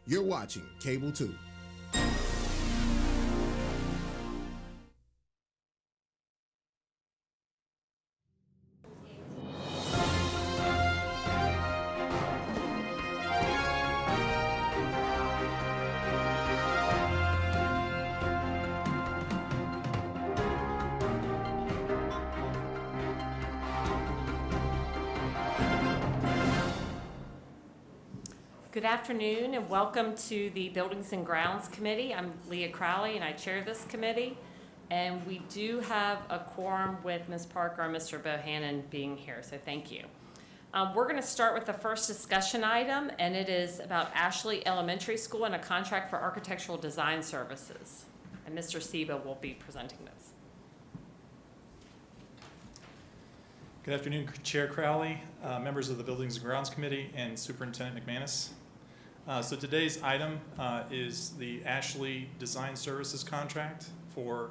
You're watching Cable 2. Good afternoon and welcome to the Buildings and Grounds Committee. I'm Leah Crowley and I chair this committee. And we do have a quorum with Ms. Parker and Mr. Bohannon being here, so thank you. We're going to start with the first discussion item, and it is about Ashley Elementary School and a contract for architectural design services. And Mr. Seba will be presenting this. Good afternoon, Chair Crowley, members of the Buildings and Grounds Committee, and Superintendent McManus. So today's item is the Ashley Design Services contract for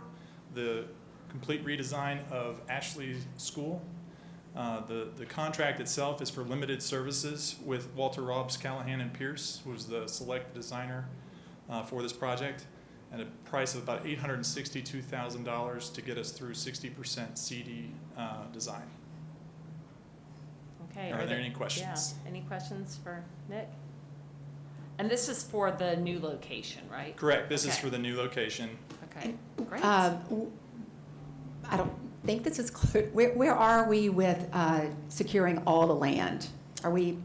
the complete redesign of Ashley School. The contract itself is for limited services with Walter Robbs, Callahan & Pierce, who was the select designer for this project, at a price of about $862,000 to get us through 60% CD design. Okay. Are there any questions? Yeah. Any questions for Nick? And this is for the new location, right? Correct. This is for the new location. Okay, great. I don't think this is clear. Where are we with securing all the land? Are we?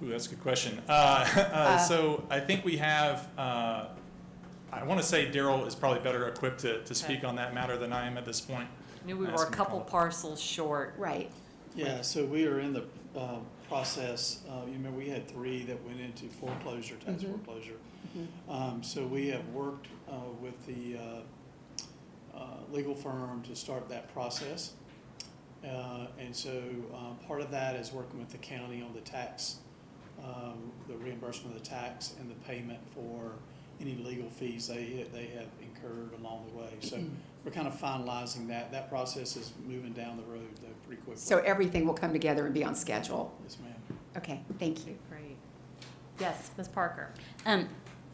Ooh, that's a good question. So I think we have, I want to say Daryl is probably better equipped to speak on that matter than I am at this point. I knew we were a couple parcels short. Right. Yeah, so we are in the process. You remember we had 3 that went into foreclosure, tax foreclosure. So we have worked with the legal firm to start that process. And so part of that is working with the county on the tax, the reimbursement of the tax and the payment for any legal fees they have incurred along the way. So we're kind of finalizing that. That process is moving down the road pretty quickly. So everything will come together and be on schedule. Yes, ma'am. Okay, thank you. Great. Yes, Ms. Parker.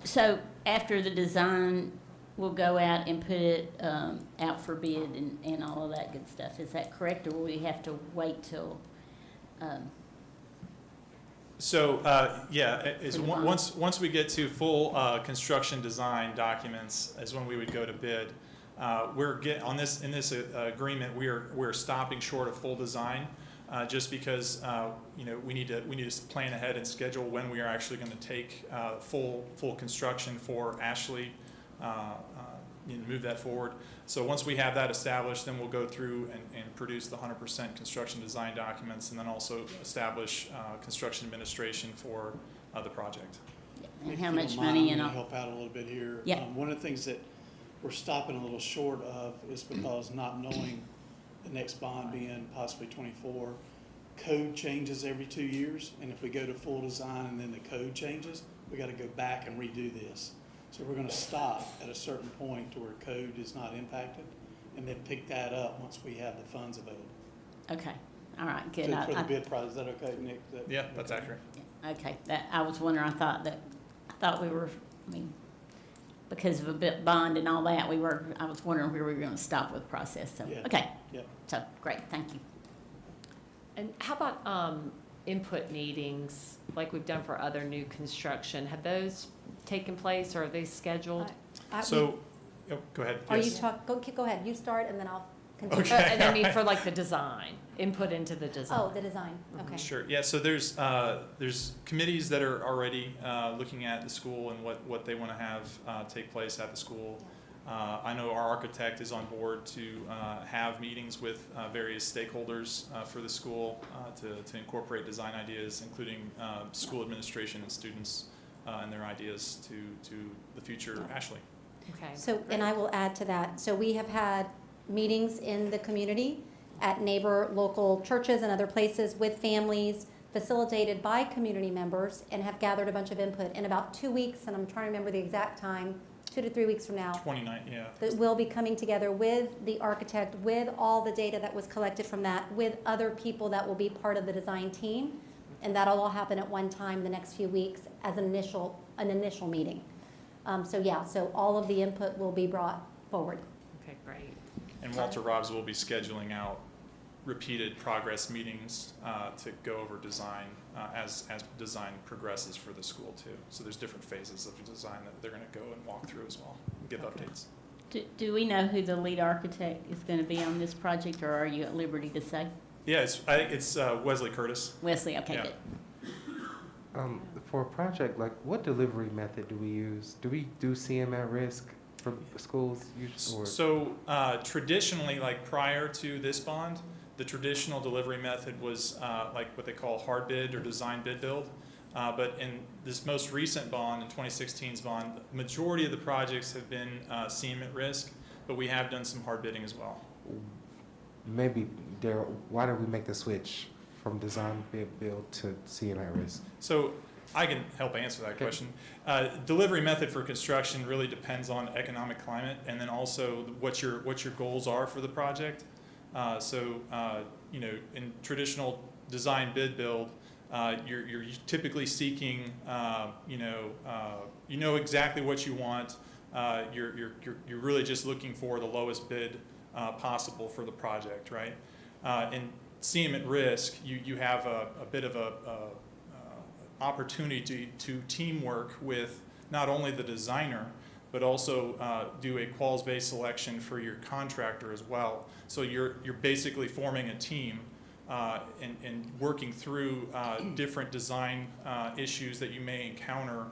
So after the design, we'll go out and put it out for bid and all of that good stuff. Is that correct, or will we have to wait till? So once we get to full construction design documents is when we would go to bid. In this agreement we're stopping short of full design just because we need to plan ahead and schedule when we are actually going to take full construction for Ashley. Move that forward. So once we have that established, then we'll go through and produce the 100% construction design documents, and then also establish construction administration for the project. And If how you much don't mind, money I'm and gonna all? help out a little bit here. Yeah. One of the things that we're stopping a little short of is because not knowing the next bond being possibly 24, code changes every 2 years, and if we go to full design and then the code changes, we got to go back and redo this. So we're going to stop at a certain point to where code is not impacted, and then pick that up once we have the funds available. Okay, all right, good. For the bid price, is that okay, Nick? Yeah, that's accurate. Okay, that I was wondering. I thought we were. I mean, because of a bit bond and all that, I was wondering where we were going to stop with the process. So Yeah. okay. Yeah. So great, thank you. And how about input meetings like we've done for other new construction? Have those taken place or are they scheduled? So, go ahead. Are Yes. you go ahead, you start and then I'll continue. Okay. And I mean for like the design, input into the design. Oh, the design, okay. Sure. Yeah. So there's committees that are already looking at the school and what they want to have take place at the school. I know our architect is on board to have meetings with various stakeholders for the school to incorporate design ideas, including school administration and students and their ideas to the future Ashley. Okay. So, and I will add to that, so we have had meetings in the community at neighbor local churches and other places with families, facilitated by community members, and have gathered a bunch of input. In about 2 weeks, and I'm trying to remember the exact time, 2 to 3 weeks from now, 29, yeah. that we'll be coming together with the architect, with all the data that was collected from that, with other people that will be part of the design team, and that'll all happen at one time the next few weeks as an initial an initial meeting. So all of the input will be brought forward. Okay, great. And Walter Robs will be scheduling out repeated progress meetings to go over design as design progresses for the school too. So there's different phases of design that they're going to go and walk through as well, give updates. Do we know who the lead architect is going to be on this project, or are you at liberty to say? Yeah, I think it's Wesley Curtis. Wesley, okay, Yeah. good. For a project, like what delivery method do we use? Do we do CM at risk for schools? Or? So traditionally, like prior to this bond, the traditional delivery method was like what they call hard bid or design bid build. But in this most recent bond, in 2016's bond, the majority of the projects have been CM at risk, but we have done some hard bidding as well. Maybe, Daryl, why did we make the switch from design bid build to CM at risk? So I can help answer that question. Delivery method for construction really depends on economic climate and then also what your goals are for the project. You know, in traditional design bid build, you're typically seeking, you know exactly what you want. You're really just looking for the lowest bid possible for the project, right? In CM at risk, you have a bit of a opportunity to teamwork with not only the designer, but also do a quals-based selection for your contractor as well. So you're basically forming a team and working through different design issues that you may encounter,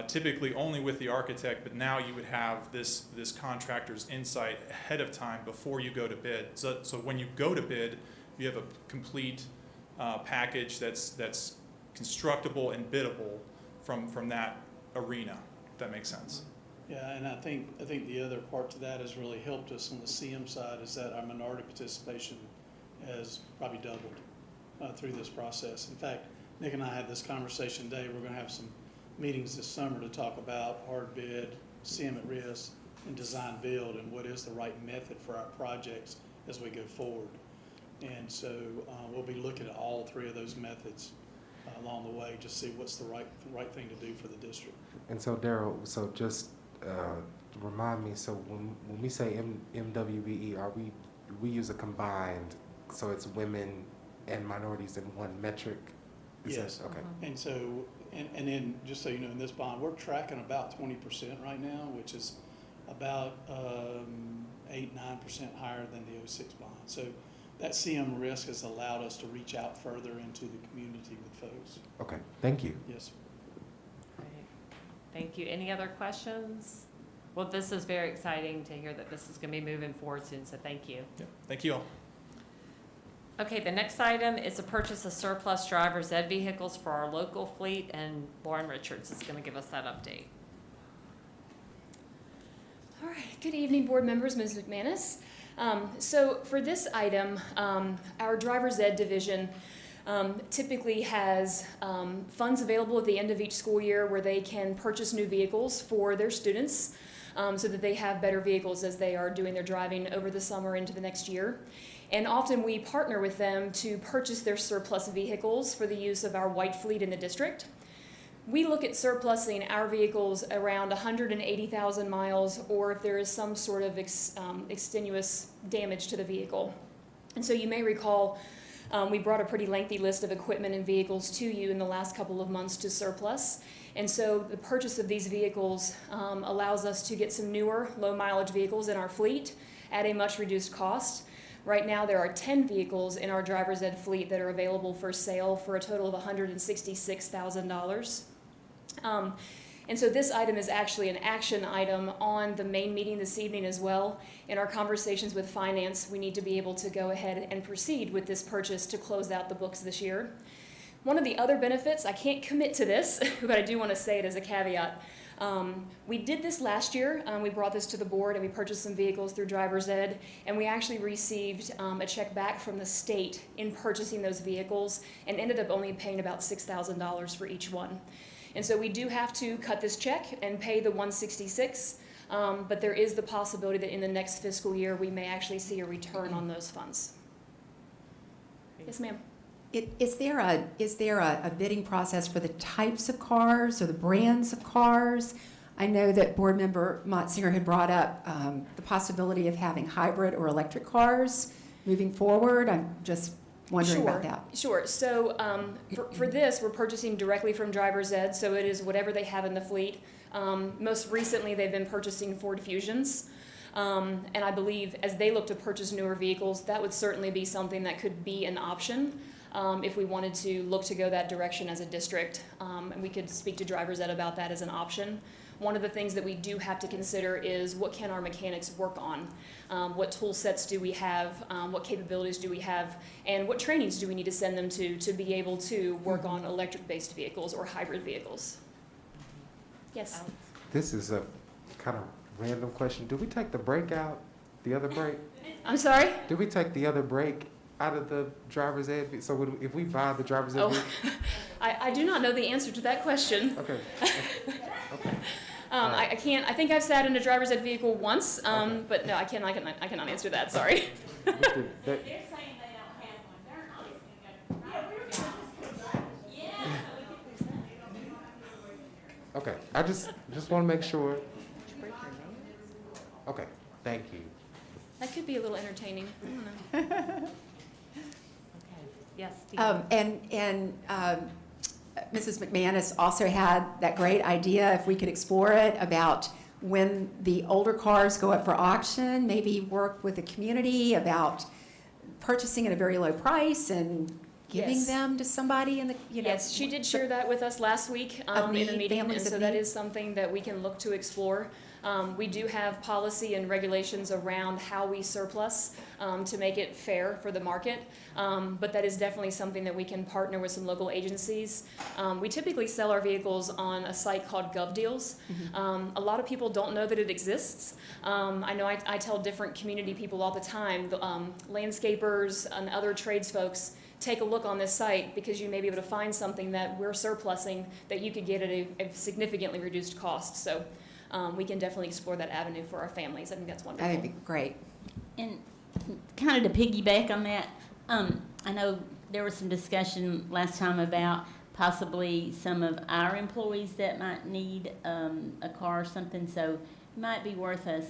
typically only with the architect, but now you would have this contractor's insight ahead of time before you go to bid. So when you go to bid, you have a complete package that's constructible and biddable from that arena, if that makes sense. Yeah, and I think the other part to that has really helped us on the CM side is that our minority participation has probably doubled through this process. In fact, Nick and I had this conversation today. We're going to have some meetings this summer to talk about hard bid, CM at risk, and design build, and what is the right method for our projects as we go forward. And so we'll be looking at all three of those methods along the way, just see what's the right thing to do for the district. And so Daryl, so just remind me, so when we say MWBE, we use a combined, so it's women and minorities in one metric? Yes. Okay. And so, and then just so you know, in this bond, we're tracking about 20% right now, which is about 8-9% higher than the 06 bond. So that CM risk has allowed us to reach out further into the community with folks. Okay, thank you. Yes. Great. Thank you. Any other questions? Well, this is very exciting to hear that this is going to be moving forward soon, so thank you. Yeah, thank you all. Okay, the next item is the purchase of surplus driver's ed vehicles for our local fleet, and Lauren Richards is going to give us that update. All right, good evening, board members, Ms. McManus. So for this item, our driver's ed division typically has funds available at the end of each school year where they can purchase new vehicles for their students so that they have better vehicles as they are doing their driving over the summer into the next year. And often we partner with them to purchase their surplus vehicles for the use of our white fleet in the district. We look at surplusing our vehicles around 180,000 miles, or if there is some sort of extenuous damage to the vehicle. And so you may recall we brought a pretty lengthy list of equipment and vehicles to you in the last couple of months to surplus. And so the purchase of these vehicles allows us to get some newer, low mileage vehicles in our fleet at a much reduced cost. Right now there are 10 vehicles in our driver's ed fleet that are available for sale for a total of $166,000. And so this item is actually an action item on the main meeting this evening as well. In our conversations with finance, we need to be able to go ahead and proceed with this purchase to close out the books this year. One of the other benefits, I can't commit to this, but I do want to say it as a caveat. We did this last year. We brought this to the board and we purchased some vehicles through driver's ed, and we actually received a check back from the state in purchasing those vehicles and ended up only paying about $6,000 for each one. And so we do have to cut this check and pay the $166, but there is the possibility that in the next fiscal year we may actually see a return on those funds. Yes, ma'am. Is there a bidding process for the types of cars or the brands of cars? I know that Board Member Motzinger had brought up the possibility of having hybrid or electric cars moving forward. I'm just wondering about that. Sure. So for this, we're purchasing directly from driver's ed, so it is whatever they have in the fleet. Most recently, they've been purchasing Ford Fusions. And I believe as they look to purchase newer vehicles, that would certainly be something that could be an option if we wanted to look to go that direction as a district. And we could speak to driver's ed about that as an option. One of the things that we do have to consider is what can our mechanics work on? What tool sets do we have? What capabilities do we have? And what trainings do we need to send them to be able to work on electric-based vehicles or hybrid vehicles? Yes? This is a kind of random question. Do we take the brake out, the other brake? I'm sorry? Do we take the other brake out of the driver's ed? So if we buy the driver's ed, Oh, I do not know the answer to that question. okay. Okay. I can't. I think I've sat in a driver's ed vehicle once, Okay. but no, I cannot answer that. Sorry. We could- that- Okay, I just want to make sure. Okay, thank you. That could be a little entertaining. I don't know. Yes, Steve? Mrs. McManus also had that great idea, if we could explore it, about when the older cars go up for auction, maybe work with the community about purchasing at a very low price and giving Yes. them to somebody in the, Yes, she did share that with us last week in the meeting, and families so of that need. is something that we can look to explore. We do have policy and regulations around how we surplus to make it fair for the market, but that is definitely something that we can partner with some local agencies. We typically sell our vehicles on a site called GovDeals. A lot of people don't know that it exists. I know I tell different community people all the time, landscapers and other trades folks, take a look on this site because you may be able to find something that we're surplusing that you could get at a significantly reduced cost. So we can definitely explore that avenue for our families. I think that's wonderful. That'd be great. And kind of to piggyback on that, I know there was some discussion last time about possibly some of our employees that might need a car or something, so it might be worth us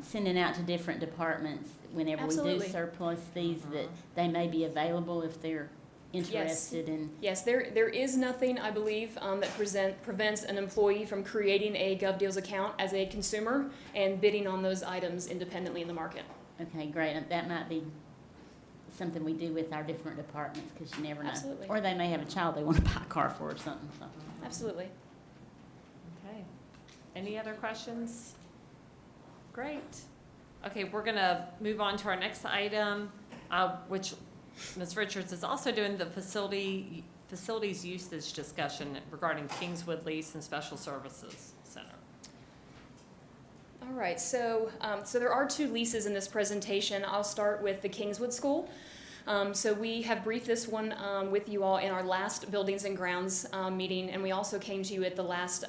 sending out to different departments whenever we do Absolutely. surplus these, that they may be available if they're interested in. Yes, there is nothing, I believe, that prevents an employee from creating a GovDeals account as a consumer and bidding on those items independently in the market. Okay, great. And that might be something we do with our different departments, because you never know. Absolutely. Or they may have a child they want to buy a car for or something, so. Absolutely. Okay. Any other questions? Great. Okay, we're going to move on to our next item, which Ms. Richards is also doing, the facilities usage discussion regarding Kingswood Lease and Special Services Center. All right, so there are two leases in this presentation. I'll start with the Kingswood School. So we have briefed this one with you all in our last Buildings and Grounds meeting, and we also came to you at the last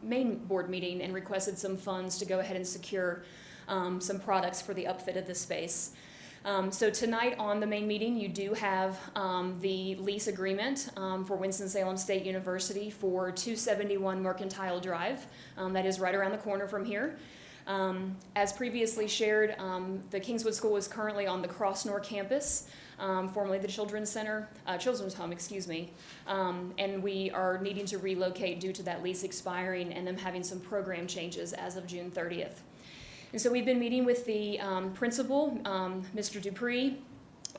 main board meeting and requested some funds to go ahead and secure some products for the upfit of this space. So tonight on the main meeting, you do have the lease agreement for Winston-Salem State University for 271 Mercantile Drive. That is right around the corner from here. As previously shared, the Kingswood School is currently on the Crossnor campus, formerly the Children's Home, excuse me. And we are needing to relocate due to that lease expiring and them having some program changes as of June 30th. And so we've been meeting with the principal, Mr. Dupree,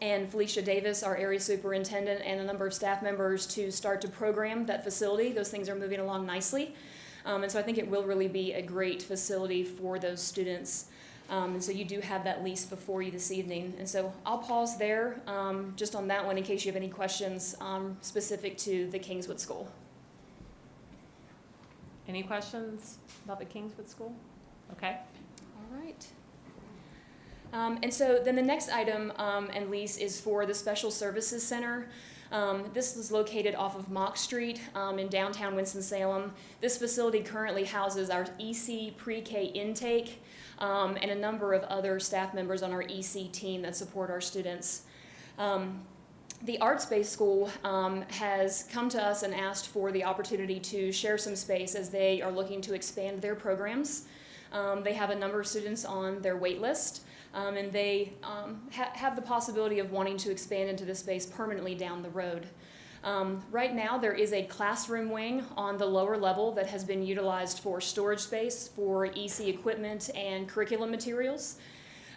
and Felicia Davis, our area superintendent, and a number of staff members to start to program that facility. Those things are moving along nicely. And so I think it will really be a great facility for those students. And so you do have that lease before you this evening. And so I'll pause there just on that one in case you have any questions specific to the Kingswood School. Any questions about the Kingswood School? Okay. All right. And so then the next item and lease is for the Special Services Center. This is located off of Mock Street in downtown Winston-Salem. This facility currently houses our EC pre-K intake and a number of other staff members on our EC team that support our students. the arts-based school has come to us and asked for the opportunity to share some space as they are looking to expand their programs. They have a number of students on their wait list, and they have the possibility of wanting to expand into this space permanently down the road. Right now, there is a classroom wing on the lower level that has been utilized for storage space, for EC equipment, and curriculum materials.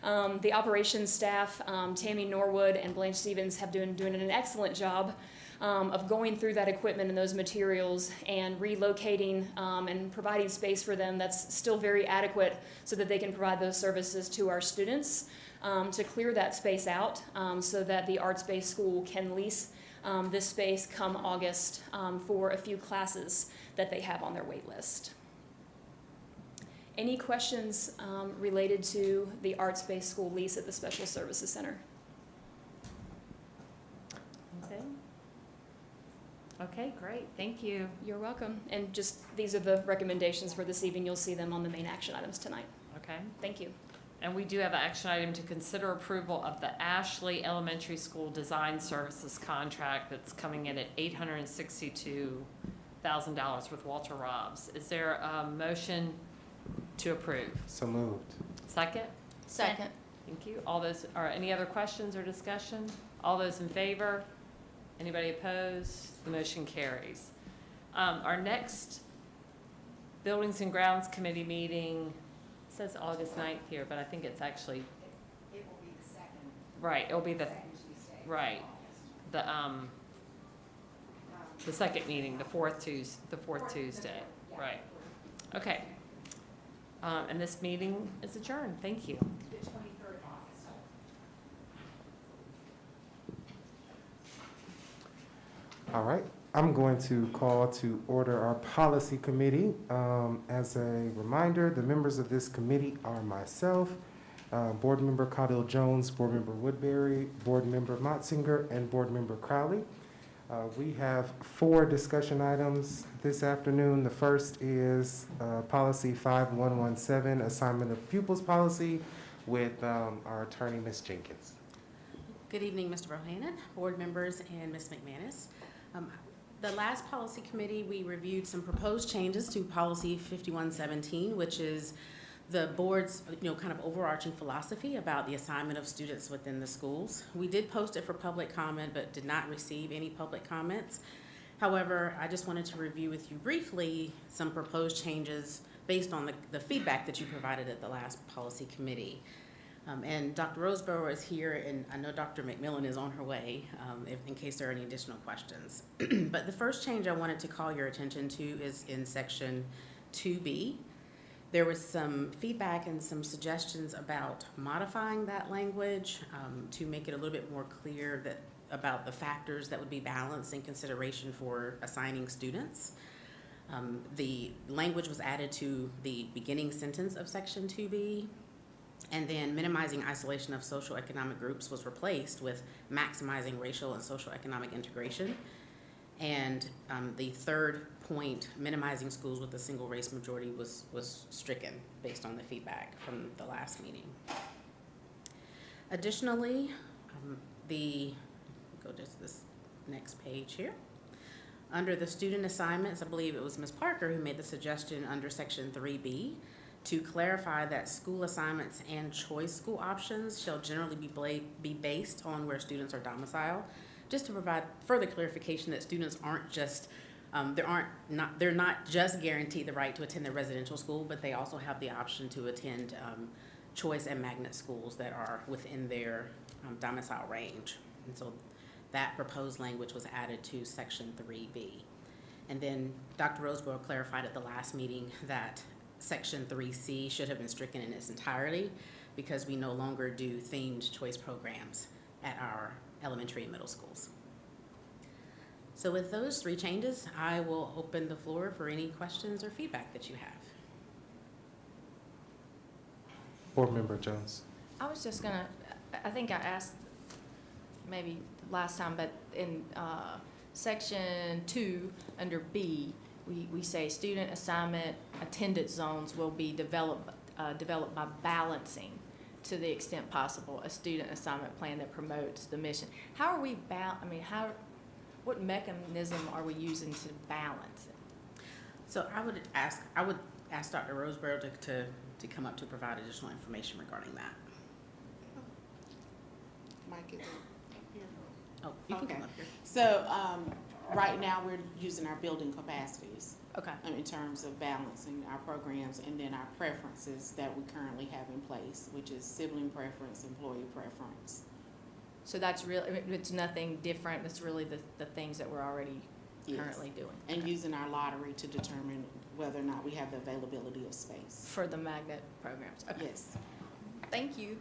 The operations staff, Tammy Norwood and Blanche Stevens, have doing an excellent job of going through that equipment and those materials and relocating and providing space for them that's still very adequate so that they can provide those services to our students, to clear that space out so that the arts-based school can lease this space come August for a few classes that they have on their wait list. Any questions related to the arts-based school lease at the Special Services Center? Okay, great, thank you. You're welcome. And just, these are the recommendations for this evening. You'll see them on the main action items tonight. Okay. Thank you. And we do have an action item to consider approval of the Ashley Elementary School Design Services contract that's coming in at $862,000 with Walter Robbs. Is there a motion to approve? So moved. Second? Second. Thank you. All those, or any other questions or discussion? All those in favor? Anybody opposed? The motion carries. Our next Buildings and Grounds Committee meeting says August 9th here, but I think it's actually. It will be the second. Right, it'll be the, Second Tuesday. right, the second meeting, the fourth Tuesday, right. Okay. And this meeting is adjourned. Thank you. The 23rd of August. All right, I'm going to call to order our policy committee. As a reminder, the members of this committee are myself, Board Member Caudill Jones, Board Member Woodbury, Board Member Motzinger, and Board Member Crowley. We have 4 discussion items this afternoon. The first is Policy 5117, Assignment of Pupils Policy, with our attorney, Ms. Jenkins. Good evening, Mr. Bohannon, board members, and Ms. McManus. The last policy committee, we reviewed some proposed changes to Policy 5117, which is the board's, kind of overarching philosophy about the assignment of students within the schools. We did post it for public comment, but did not receive any public comments. However, I just wanted to review with you briefly some proposed changes based on the feedback that you provided at the last policy committee. And Dr. Roseborough is here, and I know Dr. McMillan is on her way, in case there are any additional questions. But the first change I wanted to call your attention to is in Section 2B. There was some feedback and some suggestions about modifying that language to make it a little bit more clear about the factors that would be balanced in consideration for assigning students. The language was added to the beginning sentence of Section 2B. And then minimizing isolation of social economic groups was replaced with maximizing racial and social economic integration. And the third point, minimizing schools with a single race majority, was stricken based on the feedback from the last meeting. Additionally, go to this next page here. Under the student assignments, I believe it was Ms. Parker who made the suggestion under Section 3B to clarify that school assignments and choice school options shall generally be based on where students are domiciled, just to provide further clarification that students aren't just, they're not just guaranteed the right to attend their residential school, but they also have the option to attend choice and magnet schools that are within their domicile range. And so that proposed language was added to Section 3B. And then Dr. Roseborough clarified at the last meeting that Section 3C should have been stricken in its entirety because we no longer do themed choice programs at our elementary and middle schools. So with those 3 changes, I will open the floor for any questions or feedback that you have. Board Member Jones. I was just gonna, I think I asked maybe last time, but in Section 2, under B, we say student assignment attendance zones will be developed by balancing to the extent possible, a student assignment plan that promotes the mission. How are we what mechanism are we using to balance it? So I would ask Dr. Roseborough to come up to provide additional information regarding that. Mike is up here. Oh, you can Okay. come up here. So, right now, we're using our building capacities Okay. in terms of balancing our programs and then our preferences that we currently have in place, which is sibling preference, employee preference. So that's really, it's nothing different, it's really the things that we're already Yes. currently doing. And Okay. using our lottery to determine whether or not we have the availability of space. For the magnet programs. Okay. Yes. Thank you.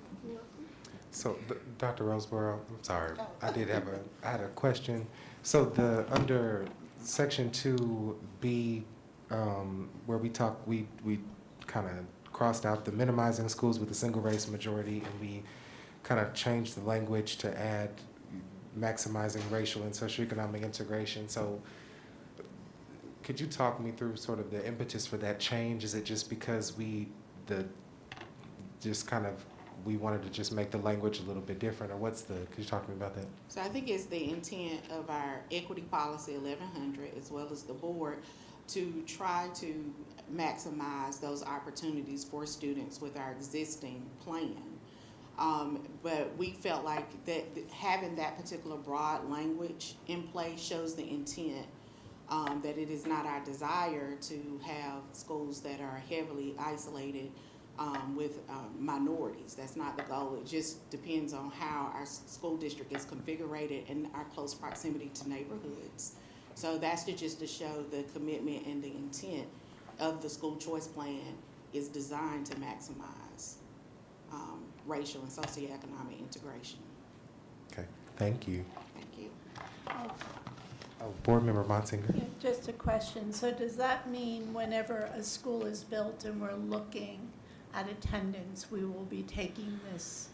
So, Dr. Roseborough, I'm sorry, I had a question. So under section 2B, where we kind of crossed out the minimizing schools with a single race majority, and we kind of changed the language to add maximizing racial and socioeconomic integration. So could you talk me through sort of the impetus for that change? Is it just because we wanted to just make the language a little bit different, or could you talk to me about that? So I think it's the intent of our equity policy 1100 as well as the board to try to maximize those opportunities for students with our existing plan. But we felt like that having that particular broad language in place shows the intent that it is not our desire to have schools that are heavily isolated with minorities. That's not the goal. It just depends on how our school district is configured and our close proximity to neighborhoods. So that's just to show the commitment and the intent of the school choice plan is designed to maximize racial and socioeconomic integration. Okay, thank you. Thank you. Oh, Board Member Monsinger. Yeah, just a question. So does that mean whenever a school is built and we're looking at attendance, we will be taking this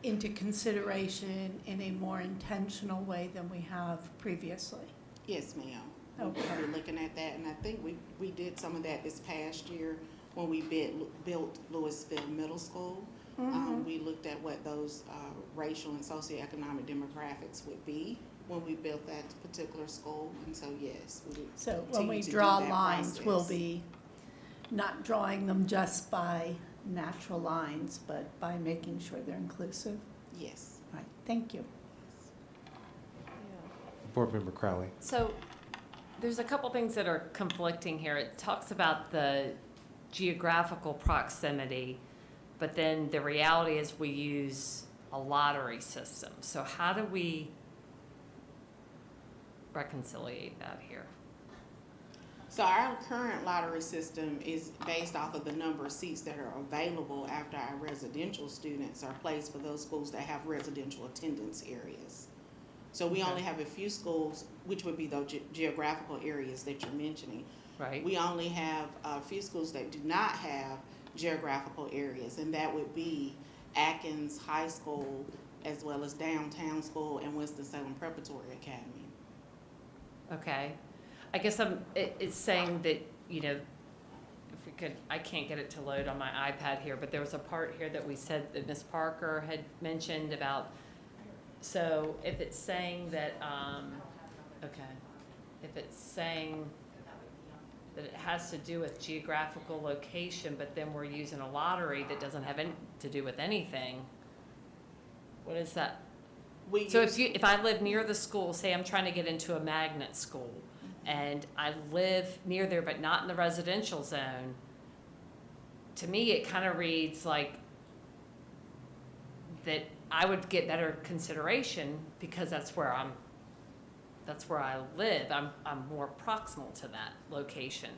into consideration in a more intentional way than we have previously? Yes, ma'am. Okay. We're looking at that, and I think we did some of that this past year when we built Louisville Middle School. We looked at what those racial and socioeconomic demographics would be when we built that particular school, and so yes. So when we draw lines, we'll be not drawing them just by natural lines, but by making sure they're inclusive? Yes. Right, thank you. Board Member Crowley. So there's a couple things that are conflicting here. It talks about the geographical proximity, but then the reality is we use a lottery system. So how do we reconciliate that here? So our current lottery system is based off of the number of seats that are available after our residential students are placed for those schools that have residential attendance areas. So we only have a few schools, which would be those geographical areas that you're mentioning. Right. We only have a few schools that do not have geographical areas, and that would be Atkins High School, as well as Downtown School and Winston-Salem Preparatory Academy. Okay. I guess it's saying that, you know, if we could, I can't get it to load on my iPad here, but there was a part here that we said that Ms. Parker had mentioned about, so if it's saying that, okay, if it's saying that it has to do with geographical location, but then we're using a lottery that doesn't have any to do with anything, what is that? So if I live near the school, say I'm trying to get into a magnet school, and I live near there but not in the residential zone, to me it kind of reads like that I would get better consideration because that's where I live. I'm more proximal to that location.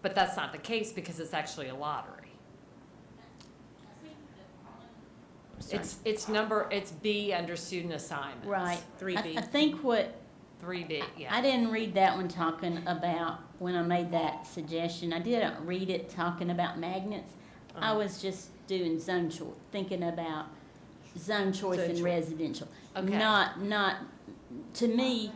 But that's not the case because it's actually a lottery. It's B under student assignments. Right. 3B. I think what 3B, yeah. I didn't read that one talking about, when I made that suggestion, I didn't read it talking about magnets. I was just doing zone choice, thinking about zone choice and residential. Okay. Not, to me,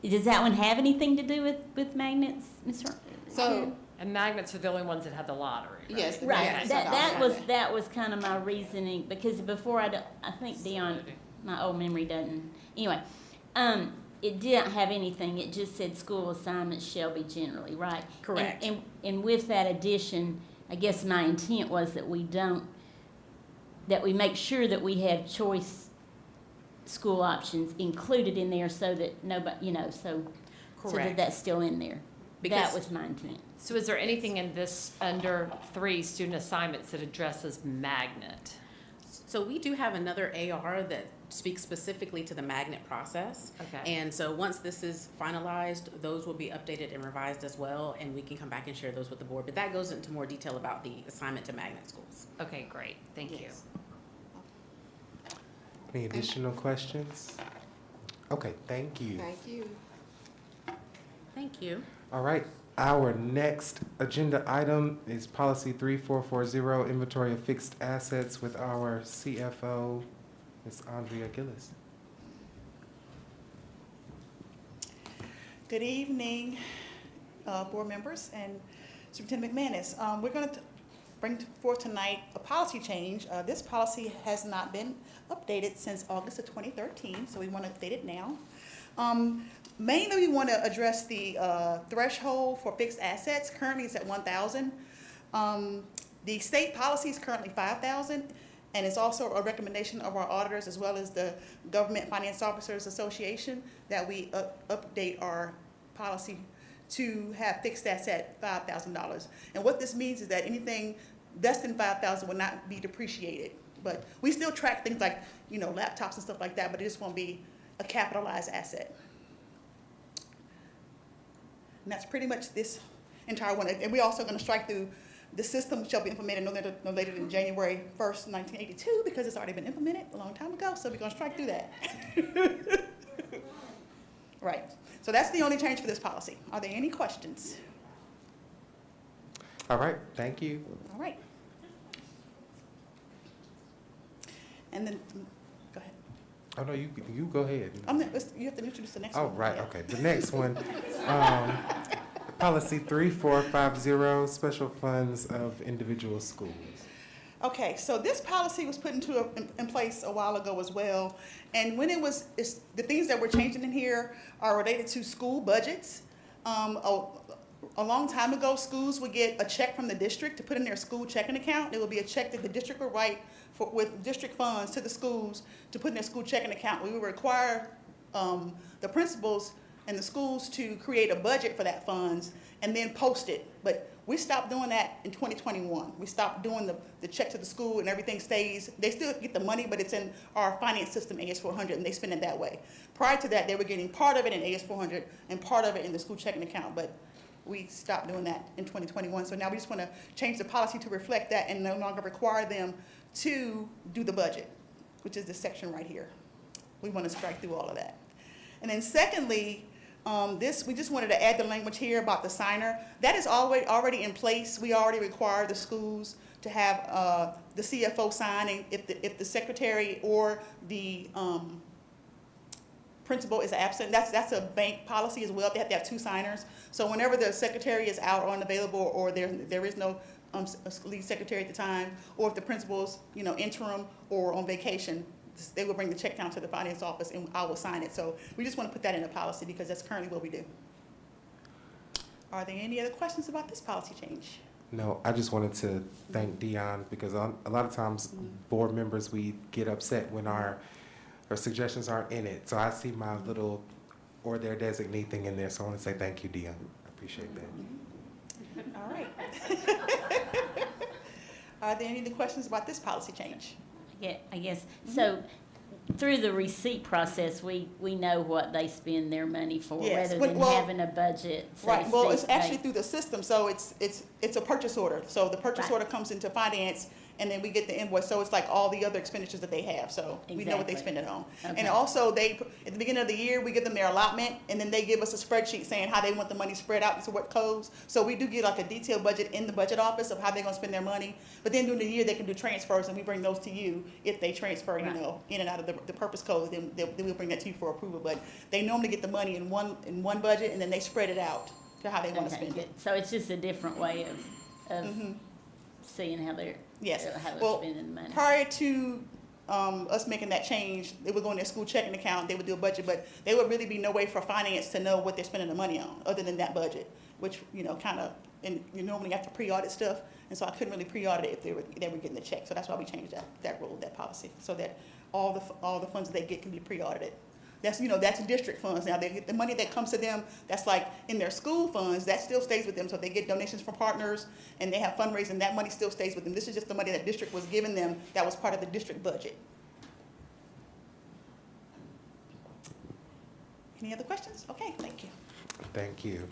does that one have anything to do with magnets, Ms. So And magnets are the only ones that have the lottery, right? Yes, the Right, magnets that, are that all- was, that was kind of my reasoning, because before I think Dion, my old memory doesn't, anyway. It didn't have anything, it just said school assignments shall be generally, right? Correct. And with that addition, I guess my intent was that we make sure that we have choice school options included in there so that nobody, so that Correct. that's still in there. Because- That was my intent. So is there anything in this, under 3, student assignments, that addresses magnet? So we do have another AR that speaks specifically to the magnet process. Okay. And so once this is finalized, those will be updated and revised as well, and we can come back and share those with the board. But that goes into more detail about the assignment to magnet schools. Okay, great, thank you. Yes. Any additional questions? Okay, thank you. Thank you. Thank you. All right, our next agenda item is policy 3440, inventory of fixed assets, with our CFO, Ms. Andrea Gillis. Good evening, board members and Superintendent McManus. We're going to bring forth tonight a policy change. This policy has not been updated since August of 2013, so we want to update it now. Mainly, we want to address the threshold for fixed assets. Currently, it's at 1,000. The state policy is currently 5,000, and it's also a recommendation of our auditors as well as the Government Finance Officers Association that we update our policy to have fixed asset $5,000. And what this means is that anything less than 5,000 will not be depreciated. But we still track things like, laptops and stuff like that, but it just won't be a capitalized asset. And that's pretty much this entire one. And we're also going to strike through the system shall be implemented no later than January 1st, 1982, because it's already been implemented a long time ago, so we're going to strike through that. Right. So that's the only change for this policy. Are there any questions? All right, thank you. All right. And then, go ahead. Oh, no, you go ahead. You have to introduce the next Oh, one. right, Yeah. okay. The next one, policy 3450, special funds of individual schools. Okay, so this policy was put in place a while ago as well, and when the things that we're changing in here are related to school budgets. A long time ago, schools would get a check from the district to put in their school checking account. It would be a check that the district would write with district funds to the schools to put in their school checking account. We would require the principals and the schools to create a budget for that funds and then post it. But we stopped doing that in 2021. We stopped doing the check to the school and everything stays. They still get the money, but it's in our finance system, AS400, and they spend it that way. Prior to that, they were getting part of it in AS400 and part of it in the school checking account, but we stopped doing that in 2021. So now we just want to change the policy to reflect that and no longer require them to do the budget, which is this section right here. We want to strike through all of that. And then secondly, we just wanted to add the language here about the signer. That is already in place. We already require the schools to have the CFO signing if the secretary or the principal is absent. That's a bank policy as well. They have to have 2 signers. So whenever the secretary is out or unavailable, or there is no lead secretary at the time, or if the principal's interim or on vacation, they will bring the check down to the finance office and I will sign it. So we just want to put that in the policy because that's currently what we do. Are there any other questions about this policy change? No, I just wanted to thank Dion because a lot of times board members, we get upset when our suggestions aren't in it. So I see my little or their designate thing in there. So I want to say thank you, Dion. I appreciate that. All right. Are there any other questions about this policy change? Yeah, I guess, so through the receipt process, we know what they spend their money for, Yes. rather than Well, having a budget. so to Right, well, it's speak, actually through the system, so it's a purchase order. So the purchase Right. order comes into finance, and then we get the invoice, so it's like all the other expenditures that they have, so we know what they Exactly. spend it on. Okay. And also, at the beginning of the year, we give them their allotment, and then they give us a spreadsheet saying how they want the money spread out to what codes. So we do get like a detailed budget in the budget office of how they're gonna spend their money, but then during the year, they can do transfers, and we bring those to you if they transfer, Right. in and out of the purpose code, then we'll bring that to you for approval. But they normally get the money in one budget, and then they spread it out to how they want to Okay, spend good. it. So it's just a different way of Mhm. seeing how they're, Yes. how they're Well, spending the money. prior to us making that change, they would go in their school checking account, they would do a budget, but there would really be no way for finance to know what they're spending the money on, other than that budget, which, kind of, and you normally have to pre-audit stuff, and so I couldn't really pre-audit it if they were getting the check. So that's why we changed that rule, that policy, so that all the funds that they get can be pre-audited. That's district funds. Now, the money that comes to them, that's like in their school funds, that still stays with them. So if they get donations from partners and they have fundraising, that money still stays with them. This is just the money that district was giving them that was part of the district budget. Any other questions? Okay, thank you. Thank you.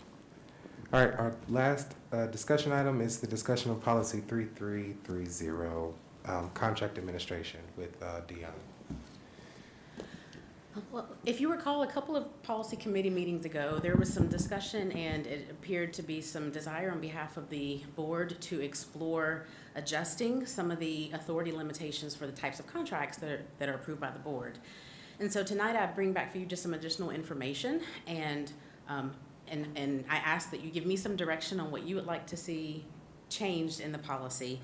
All right, our last discussion item is the discussion of policy 3330, contract administration with Dion. Well, if you recall, a couple of policy committee meetings ago, there was some discussion and it appeared to be some desire on behalf of the board to explore adjusting some of the authority limitations for the types of contracts that are approved by the board. And so tonight I bring back for you just some additional information and I ask that you give me some direction on what you would like to see changed in the policy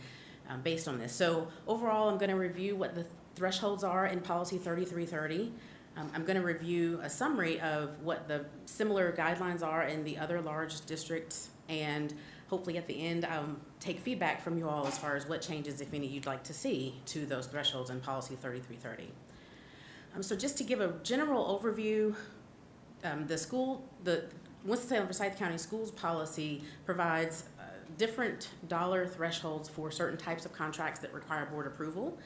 based on this. So overall, I'm going to review what the thresholds are in policy 3330. I'm going to review a summary of what the similar guidelines are in the other large districts, and hopefully at the end take feedback from you all as far as what changes, if any, you'd like to see to those thresholds in policy 3330. So just to give a general overview, the Winston-Salem Forsyth County Schools policy provides different dollar thresholds for certain types of contracts that require board approval.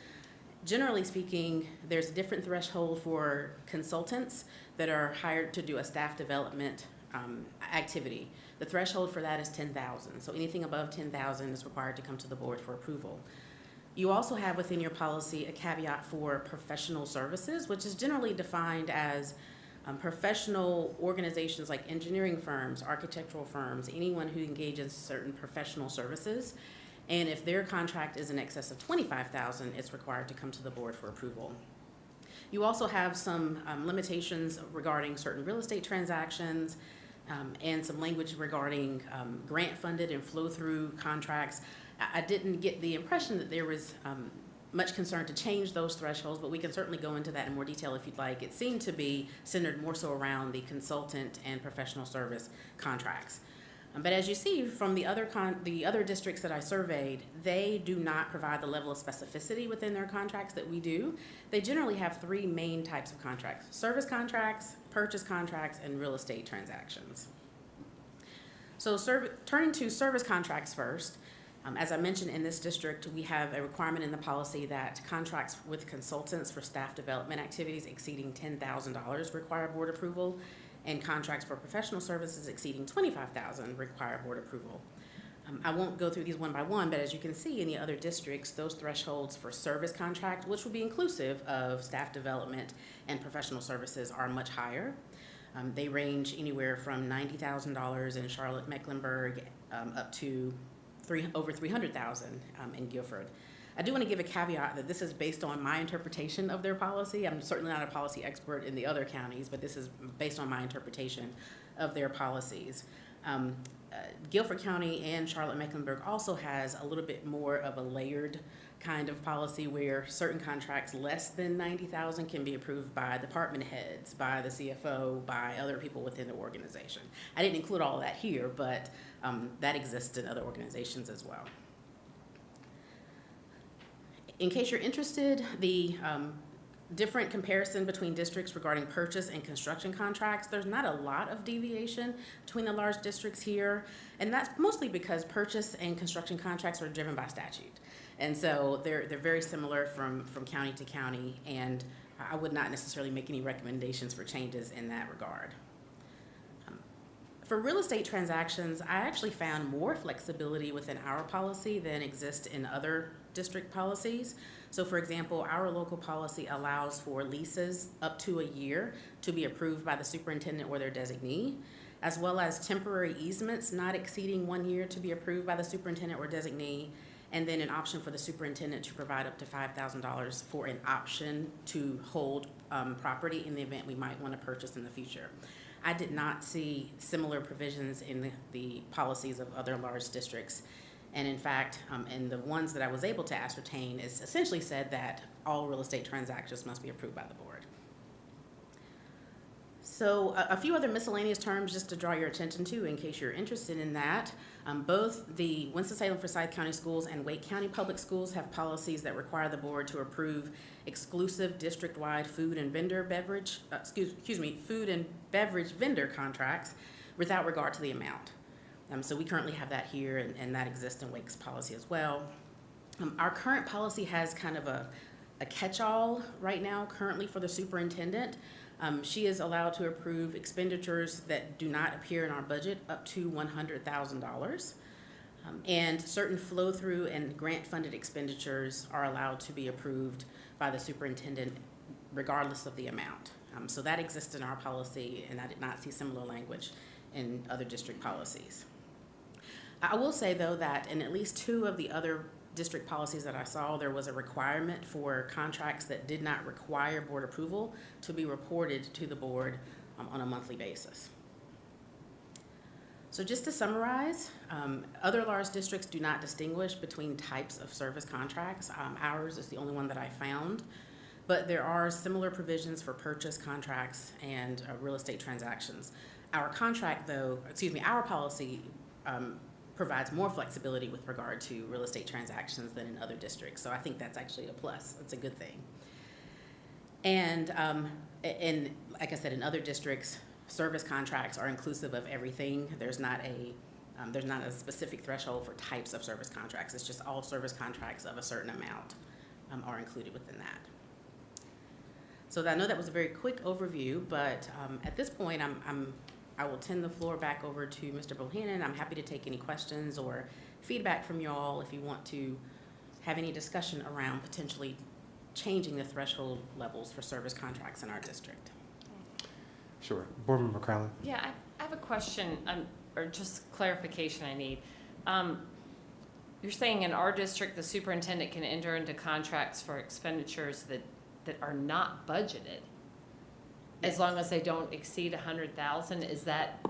Generally speaking, there's a different threshold for consultants that are hired to do a staff development activity. The threshold for that is $10,000. So anything above $10,000 is required to come to the board for approval. You also have within your policy a caveat for professional services, which is generally defined as professional organizations like engineering firms, architectural firms, anyone who engages in certain professional services. And if their contract is in excess of $25,000, it's required to come to the board for approval. You also have some limitations regarding certain real estate transactions and some language regarding grant-funded and flow-through contracts. I didn't get the impression that there was much concern to change those thresholds, but we can certainly go into that in more detail if you'd like. It seemed to be centered more so around the consultant and professional service contracts. But as you see from the other districts that I surveyed, they do not provide the level of specificity within their contracts that we do. They generally have three main types of contracts: service contracts, purchase contracts, and real estate transactions. So turning to service contracts first, as I mentioned, in this district, we have a requirement in the policy that contracts with consultants for staff development activities exceeding $10,000 require board approval, and contracts for professional services exceeding $25,000 require board approval. I won't go through these one by one, but as you can see in the other districts, those thresholds for service contract, which will be inclusive of staff development and professional services, are much higher. They range anywhere from $90,000 in Charlotte, Mecklenburg, up to over $300,000 in Guilford. I do want to give a caveat that this is based on my interpretation of their policy. I'm certainly not a policy expert in the other counties, but this is based on my interpretation of their policies. Guilford County and Charlotte-Mecklenburg also has a little bit more of a layered kind of policy where certain contracts less than $90,000 can be approved by department heads, by the CFO, by other people within the organization. I didn't include all of that here, but that exists in other organizations as well. In case you're interested, the different comparison between districts regarding purchase and construction contracts, there's not a lot of deviation between the large districts here, and that's mostly because purchase and construction contracts are driven by statute. And so they're very similar from county to county, and I would not necessarily make any recommendations for changes in that regard. For real estate transactions, I actually found more flexibility within our policy than exists in other district policies. So for example, our local policy allows for leases up to a year to be approved by the superintendent or their designee, as well as temporary easements not exceeding 1 year to be approved by the superintendent or designee, and then an option for the superintendent to provide up to $5,000 for an option to hold property in the event we might want to purchase in the future. I did not see similar provisions in the policies of other large districts. And in fact, in the ones that I was able to ascertain, it's essentially said that all real estate transactions must be approved by the board. So a few other miscellaneous terms just to draw your attention to in case you're interested in that. Both the Winston-Salem Forsyth County Schools and Wake County Public Schools have policies that require the board to approve exclusive district-wide food and beverage vendor contracts without regard to the amount. So we currently have that here, and that exists in Wake's policy as well. Our current policy has kind of a catch-all right now currently for the superintendent. She is allowed to approve expenditures that do not appear in our budget up to $100,000. And certain flow-through and grant-funded expenditures are allowed to be approved by the superintendent regardless of the amount. So that exists in our policy, and I did not see similar language in other district policies. I will say, though, that in at least 2 of the other district policies that I saw, there was a requirement for contracts that did not require board approval to be reported to the board on a monthly basis. So just to summarize, other large districts do not distinguish between types of service contracts. Ours is the only one that I found, but there are similar provisions for purchase contracts and real estate transactions. Our policy provides more flexibility with regard to real estate transactions than in other districts. So I think that's actually a plus. It's a good thing. And like I said, in other districts, service contracts are inclusive of everything. There's not a specific threshold for types of service contracts. It's just all service contracts of a certain amount are included within that. So I know that was a very quick overview, but at this point, I will turn the floor back over to Mr. Bohannon. I'm happy to take any questions or feedback from you all if you want to have any discussion around potentially changing the threshold levels for service contracts in our district. Sure. Board Member Crowley. Yeah, I have a question, or just clarification I need. You're saying in our district, the superintendent can enter into contracts for expenditures that are not budgeted, as long as they don't exceed 100,000. Is that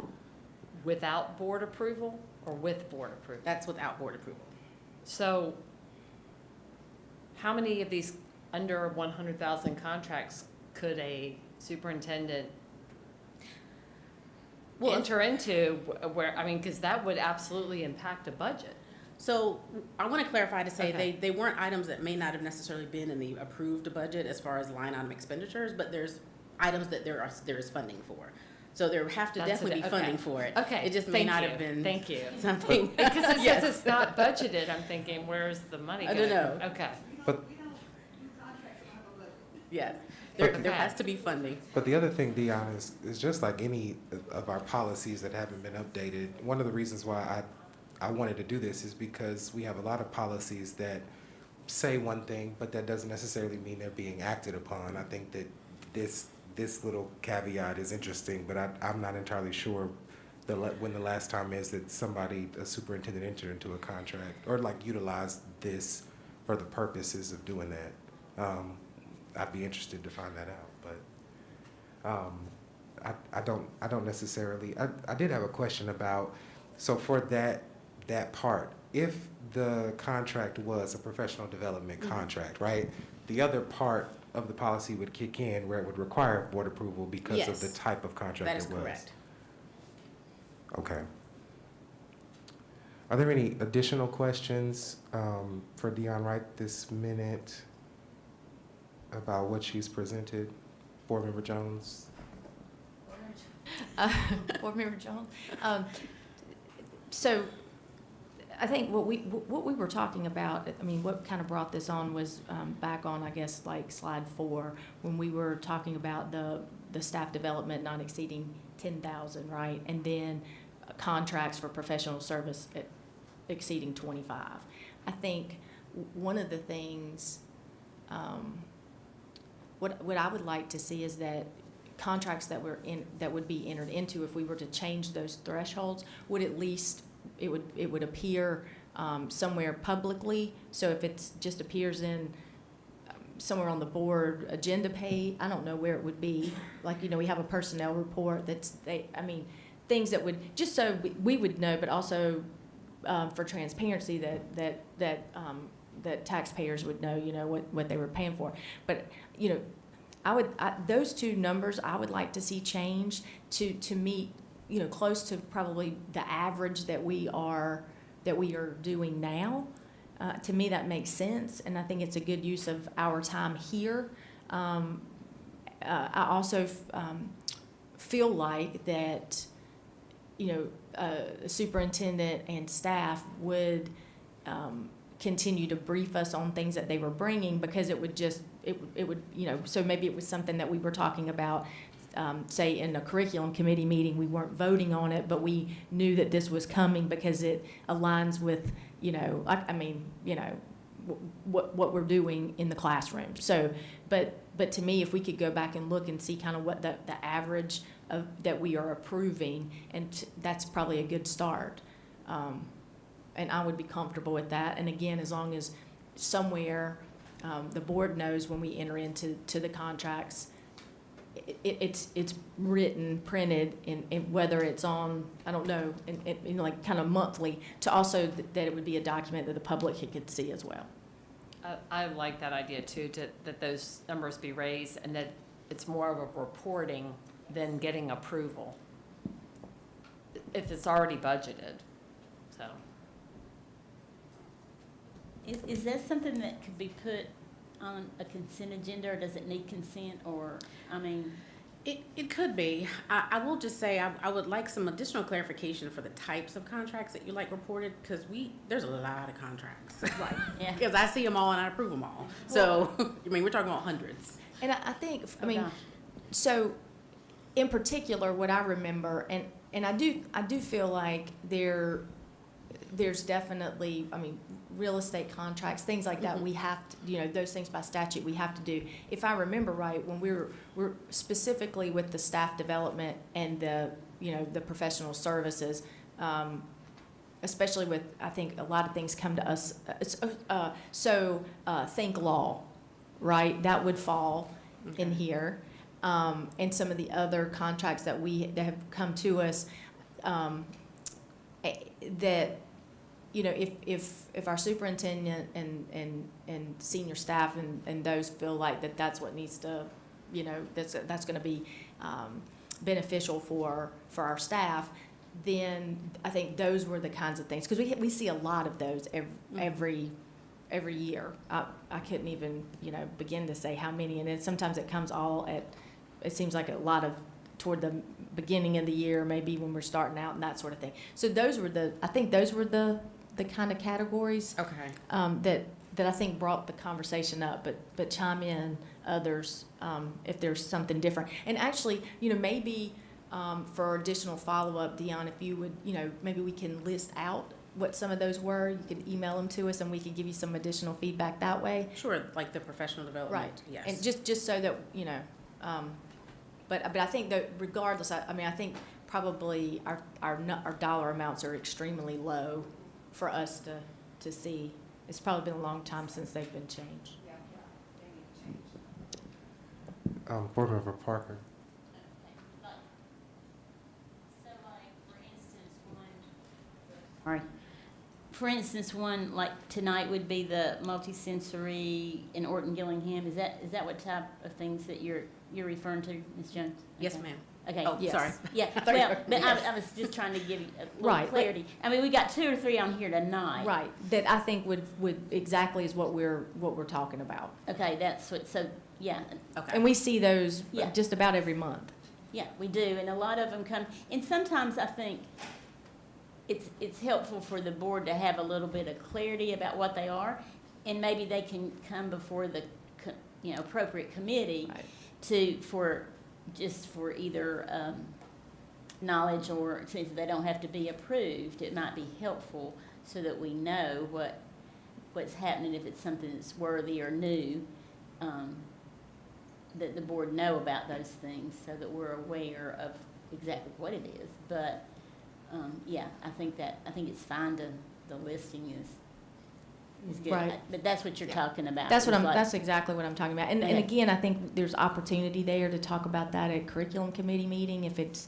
without board approval or with board approval? That's without board approval. So how many of these under 100,000 contracts could a superintendent enter into where, I mean, because that would absolutely impact a budget. So I want to clarify to say they weren't items that may not have necessarily been in the approved budget as far as line item expenditures, but there's items that there is funding for. So there have to definitely be funding for it. Okay. It just may not have been something. Because it says it's not budgeted, I'm thinking, where's the money going? I don't know. Okay. But yes, there has to be funding. But the other thing, Dion, is just like any of our policies that haven't been updated, one of the reasons why I wanted to do this is because we have a lot of policies that say one thing, but that doesn't necessarily mean they're being acted upon. I think that this little caveat is interesting, but I'm not entirely sure when the last time is that a superintendent entered into a contract or like utilized this for the purposes of doing that. I'd be interested to find that out, but I don't necessarily. I did have a question about, so for that part, if the contract was a professional development contract, right? The other part of the policy would kick in where it would require board approval because of the type of contract it was. That is correct. Okay. Are there any additional questions for Dion Wright this minute about what she's presented? Board Member Jones? Board Member Jones. So I think what we were talking about, I mean, what kind of brought this on was back on, I guess, like slide 4, when we were talking about the staff development not exceeding 10,000, right? And then contracts for professional service exceeding 25. I think one of the things, what I would like to see is that contracts that would be entered into, if we were to change those thresholds, would at least it would appear somewhere publicly. So if it just appears in somewhere on the board agenda page. I don't know where it would be. Like, we have a personnel report things that would, just so we would know, but also for transparency that taxpayers would know, what they were paying for. But, those two numbers I would like to see changed to meet, close to probably the average that we are doing now. To me, that makes sense, and I think it's a good use of our time here. I also feel like that, superintendent and staff would continue to brief us on things that they were bringing, because it would, so maybe it was something that we were talking about, say in a curriculum committee meeting, we weren't voting on it, but we knew that this was coming because it aligns with, what we're doing in the classroom. So, but to me, if we could go back and look and see kind of what the average of that we are approving, and that's probably a good start. And I would be comfortable with that. And again, as long as somewhere the board knows when we enter into the contracts, it's written, printed, and whether it's on, I don't know, like kind of monthly, to also that it would be a document that the public could see as well. I like that idea too, that those numbers be raised, and that it's more of a reporting than getting approval, if it's already budgeted, so. Is that something that could be put on a consent agenda, or does it need consent, or, It could be. I will just say I would like some additional clarification for the types of contracts that you like reported, because there's a lot of contracts. Right, yeah. Because I see them all and I approve them all. So, we're talking about hundreds. And I think, so in particular, what I remember, and I do feel like there's definitely, real estate contracts, things like that, we have to, those things by statute we have to do. If I remember right, when we're specifically with the staff development and the professional services, especially with, I think a lot of things come to us, think law, right? That would fall in here. And some of the other contracts that have come to us, that, if our superintendent and senior staff and those feel like that's what needs to, that's going to be beneficial for our staff, then I think those were the kinds of things, because we see a lot of those every year. I couldn't even begin to say how many, and then sometimes it comes all at, it seems like a lot of toward the beginning of the year, maybe when we're starting out and that sort of thing. So those were the kind of categories that I think brought the conversation up, but chime in others if there's something different. And actually, maybe for additional follow-up, Dion, if you would, maybe we can list out what some of those were. You could email them to us, and we could give you some additional feedback that way. Sure, like the professional development. Right. Yes. And just so that but I think that regardless, I think probably our dollar amounts are extremely low for us to see. It's probably been a long time since they've been changed. Board Member Parker. For instance, one like tonight would be the multisensory in Orton Gillingham. Is that what type of things that you're referring to, Ms. Jones? Yes, Okay. ma'am. Okay. Oh, yes. sorry. Yeah. Well, but I was just trying to give you a little Right, clarity. We got 2 or 3 on here tonight. Right. That I think would exactly is what we're talking about. Okay, that's what. So yeah. Okay. And we see those Yeah. just about every month. Yeah, we do, and a lot of them come. And sometimes I think it's helpful for the board to have a little bit of clarity about what they are, and maybe they can come before the appropriate committee for either knowledge, or since they don't have to be approved, it might be helpful so that we know what's happening, if it's something that's worthy or new, that the board know about those things so that we're aware of exactly what it is. But yeah, I think it's fine the listing is good. Right. But that's what you're talking about. That's what is like- that's exactly what I'm talking about. And Okay. again, I think there's opportunity there to talk about that at curriculum committee meeting, if it's,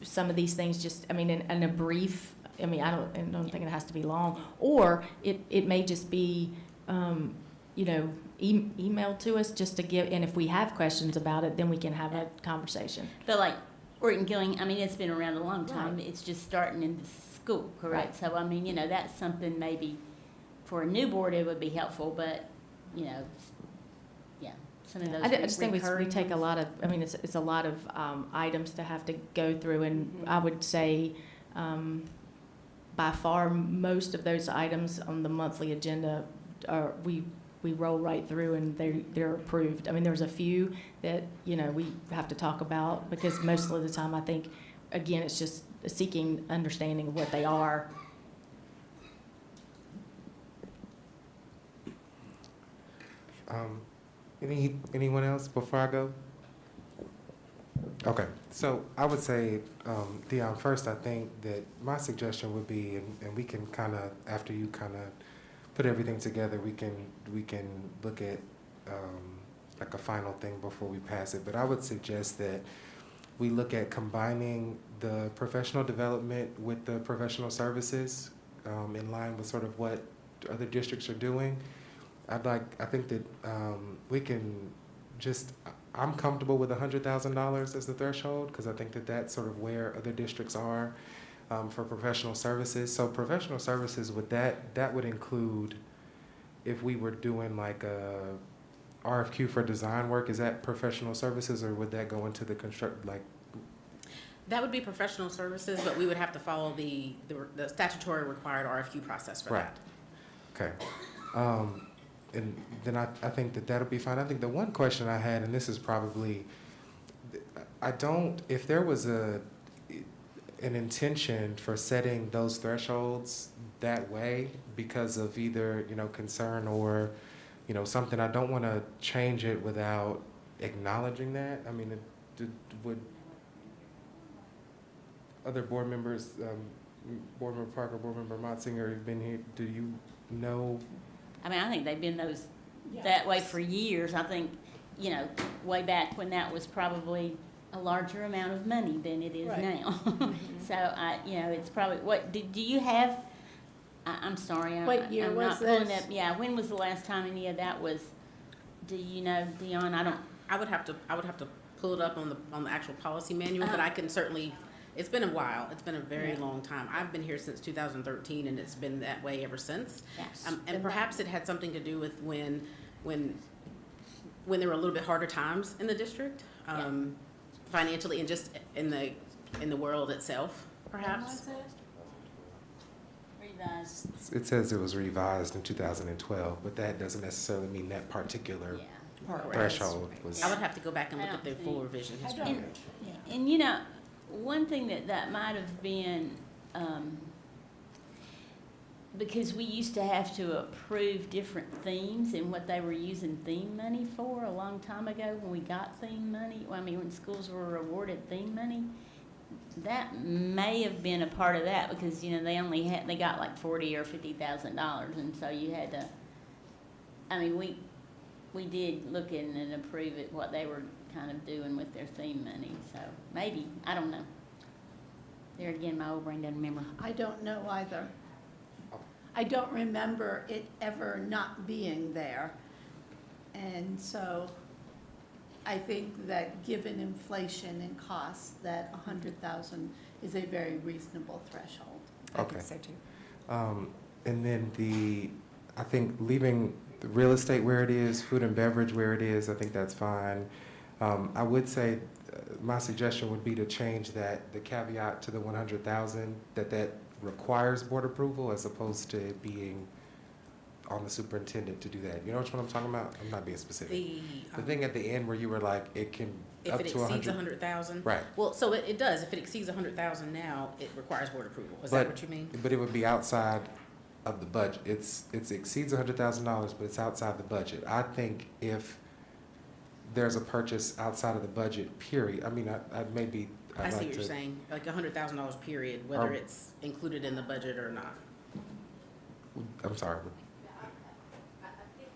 some of these things just, I mean, in a brief, I mean, I don't think it has to be long, or it may just be, you know, emailed to us just to give, and if we have questions about it, then we can have a conversation. But like Orton Gilling, I mean, it's been around a long time. It's just starting in the school, correct? So, I mean, you know, that's something maybe for a new board it would be helpful, but, you know, yeah, some of those I just think we recurring take a ones. lot of, I mean, it's a lot of items to have to go through, and I would say by far, most of those items on the monthly agenda are, we roll right through and they're approved. I mean, there's a few that, you know, we have to talk about, because most of the time, I think, again, it's just seeking understanding of what they are. Anyone else before I go? Okay, so I would say, Dion, first, I think that my suggestion would be, and we can kind of, after you kind of put everything together, we can look at like a final thing before we pass it. But I would suggest that we look at combining the professional development with the professional services in line with sort of what other districts are doing. I think that we can just, I'm comfortable with $100,000 as the threshold, because I think that that's sort of where other districts are for professional services. So professional services, that would include, if we were doing like a RFQ for design work, is that professional services, or would that go into the That would be professional services, but we would have to follow the statutory required RFQ process for that. Okay. And then I think that'll be fine. I think the one question I had, and this is probably, if there was an intention for setting those thresholds that way because of either, concern or, something, I don't want to change it without acknowledging that. I mean, would other board members, Board Member Parker, Board Member Motzinger, have been here, do you know? I mean, I think they've been that way for years. I think, way back when that was probably a larger amount of money than it is now. So, it's probably, do you have, I'm sorry. What year I'm was not pulling this? up. Yeah, when was the last time any of that was, do you know, Dion? I would have to pull it up on the actual policy manual, but I can certainly, it's been a while. It's been a very long time. I've been here since 2013, and it's been that way ever since. Yes. And perhaps it had something to do with when there were a little bit harder times in the district, financially, and just in the world itself, perhaps. Revised. It says it was revised in 2012, but that doesn't necessarily mean that particular threshold was. I would have to go back and look at the full revision history. And one thing that might have been, because we used to have to approve different themes and what they were using theme money for a long time ago when we got theme money. Well, I mean, when schools were awarded theme money, that may have been a part of that, because, they got like $40,000 or $50,000, and so you had to, I mean, we did look in and approve it, what they were kind of doing with their theme money, so maybe, I don't know. There again, my old brain doesn't remember. I don't know either. I don't remember it ever not being there. And so I think that given inflation and costs, that 100,000 is a very reasonable threshold. I think so too. And then I think leaving the real estate where it is, food and beverage where it is, I think that's fine. I would say my suggestion would be to change the caveat to the 100,000, that requires board approval as opposed to it being on the superintendent to do that. You know which one I'm talking about? I'm not being specific. The thing at the end where you were like, it can if up it to 100. exceeds 100,000. Right. Well, so it does. If it exceeds 100,000 now, it requires board approval. Is that what you mean? But it would be outside of the budget. It exceeds $100,000, but it's outside the budget. I think if there's a purchase outside of the budget, period. I mean, I see what you're saying, like $100,000 period, whether it's included in the budget or not. I'm sorry.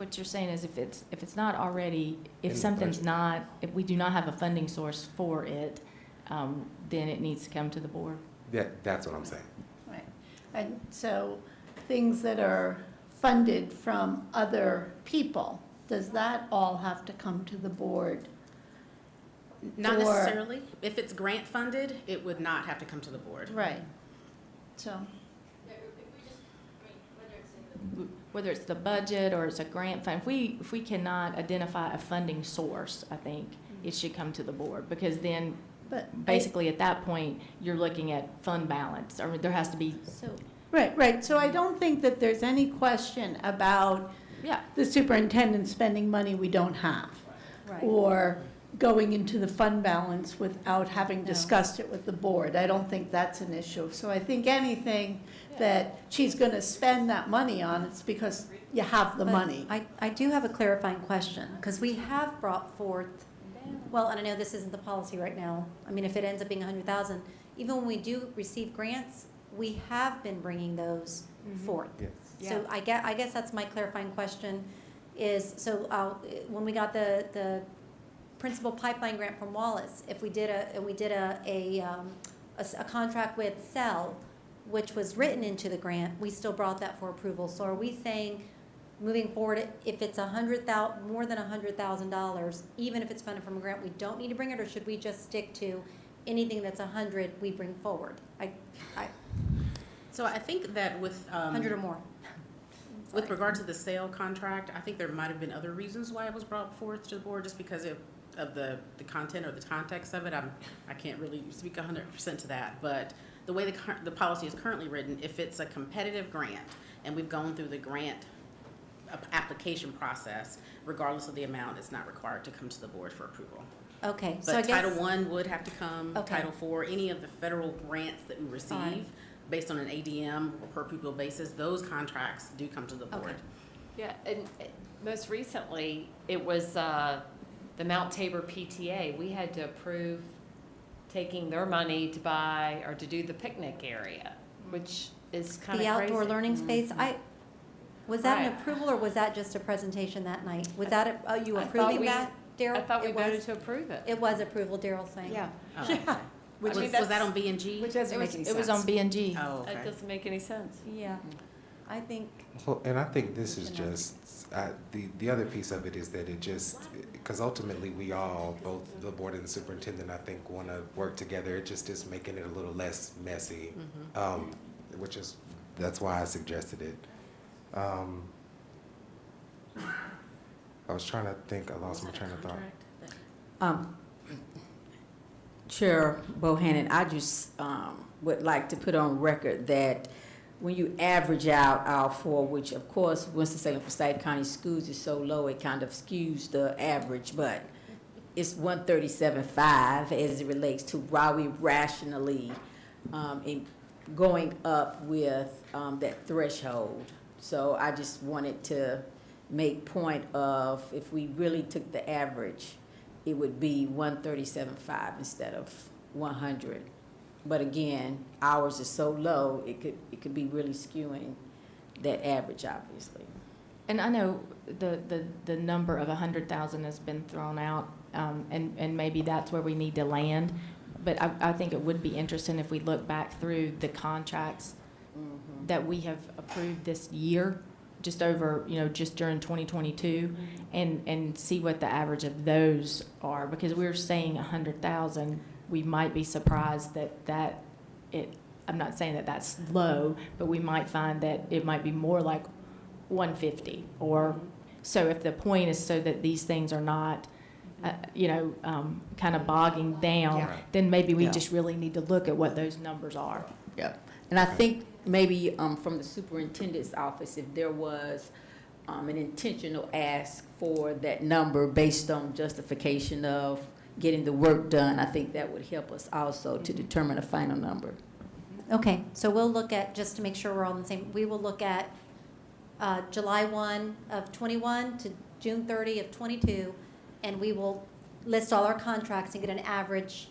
What you're saying is if it's not already, if In the something's budget. not, if we do not have a funding source for it, then it needs to come to the board. That's what I'm saying. Right. And so things that are funded from other people, does that all have to come to the board? Not Or- necessarily. If it's grant funded, it would not have to come to the board. Right. So, Whether it's the budget or it's a grant fund, if we cannot identify a funding source, I think it should come to the board, because then but. basically at that point, you're looking at fund balance, or there has to be, So, Right. So I don't think that there's any question about yeah, the superintendent spending money we don't have. right. Or going into the fund balance without having No. discussed it with the board. I don't think that's an issue. So I think anything that she's going to spend that money on, it's because you have the But money. I do have a clarifying question, because we have brought forth, well, and I know this isn't the policy right now. I mean, if it ends up being 100,000, even when we do receive grants, we have been bringing those forth. Yes. So I guess that's my clarifying question is, so when we got the principal pipeline grant from Wallace, if we did a contract with Cell, which was written into the grant, we still brought that for approval. So are we saying, moving forward, if it's more than $100,000, even if it's funded from a grant, we don't need to bring it, or should we just stick to anything that's 100 we bring forward? So I think that with 100 or more. with regard to the sale contract, I think there might have been other reasons why it was brought forth to the board, just because of the content or the context of it. I can't really speak 100% to that, but the way the policy is currently written, if it's a competitive grant and we've gone through the grant application process, regardless of the amount, it's not required to come to the board for approval. Okay, so I But guess. Title I would have to come, Okay. Title IV, any of the federal grants that we receive, based on an ADM or per pupil basis, those contracts do come to the board. Okay. Yeah, and most recently, it was the Mount Tabor PTA. We had to approve taking their money to buy or to do the picnic area, which is kind of The crazy. outdoor learning space, was that an Right. approval, or was that just a presentation that night? Was that, you I thought approving we- that, Daryl? I thought we It voted was? to approve it. It was approval, Daryl's saying. Yeah. Oh, okay. Which Was is- that on B and G? Which doesn't it make was, any it sense. was on B&G. Oh, That okay. doesn't make any sense. Yeah, I think, Well, and I think this is You know. just, the other piece of it is that it just, because ultimately we all, both the board and the superintendent, I think, want to work together. It just is making it a little less messy, which is, that's why I suggested it. I was trying to think, I lost my train of thought. Chair Bohannon, I just would like to put on record that when you average out our four, which of course Winston-Salem Forsyth County Schools is so low, it kind of skews the average, but it's 137.5 as it relates to why we rationally in going up with that threshold. So I just wanted to make point of, if we really took the average, it would be 137.5 instead of 100. But again, ours is so low, it could be really skewing that average, obviously. And I know the number of 100,000 has been thrown out, and maybe that's where we need to land. But I think it would be interesting if we look back through the contracts that we have approved this year, just over, just during 2022, and see what the average of those are. Because we're saying 100,000, we might be surprised that I'm not saying that that's low, but we might find that it might be more like 150. Or, so if the point is so that these things are not, kind of bogging down, Yeah. then maybe we Yeah. just really need to look at what those numbers are. Yeah, and I think maybe from the superintendent's office, if there was an intentional ask for that number based on justification of getting the work done, I think that would help us also to determine a final number. okay, so we'll look at, just to make sure we're all on the same, we will look at July 1 of 21 to June 30 of 22, and we will list all our contracts and get an average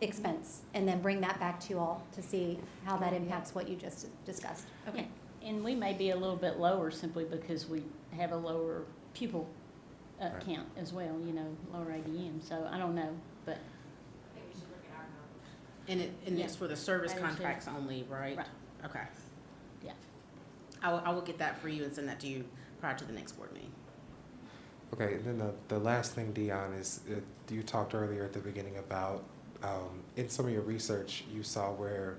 expense, and then bring that back to you all to see how that impacts what you just discussed. Okay. And we may be a little bit lower simply because we have a lower pupil Right. count as well, you know, lower ADM, so I don't know, but. And Yeah. it's for the service I do too. contracts only, right? Right. Okay. Yeah. I will get that for you and send that to you prior to the next board meeting. Okay, and then the last thing, Dion, is you talked earlier at the beginning about, in some of your research, you saw where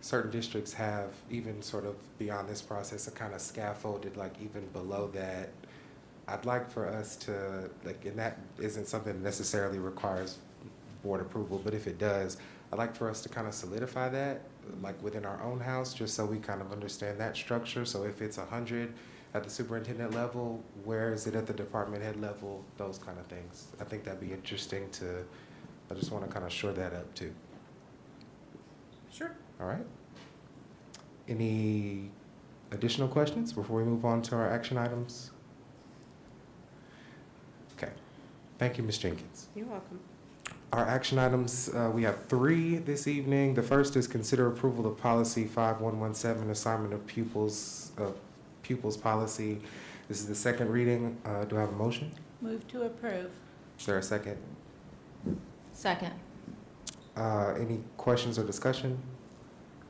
certain districts have, even sort of beyond this process, a kind of scaffolded, like even below that. I'd like for us to, like, and that isn't something that necessarily requires board approval, but if it does, I'd like for us to kind of solidify that, like within our own house, just so we kind of understand that structure. So if it's 100 at the superintendent level, where is it at the department head level, those kind of things. I think that'd be interesting to, I just want to kind of shore that up too. Sure. All right. Any additional questions before we move on to our action items? Okay. Thank you, Ms. Jenkins. You're welcome. Our action items, we have 3 this evening. The first is consider approval of policy 5117, assignment of pupils policy. This is the second reading. Do I have a motion? Move to approve. Is there a second? Second. Any questions or discussion?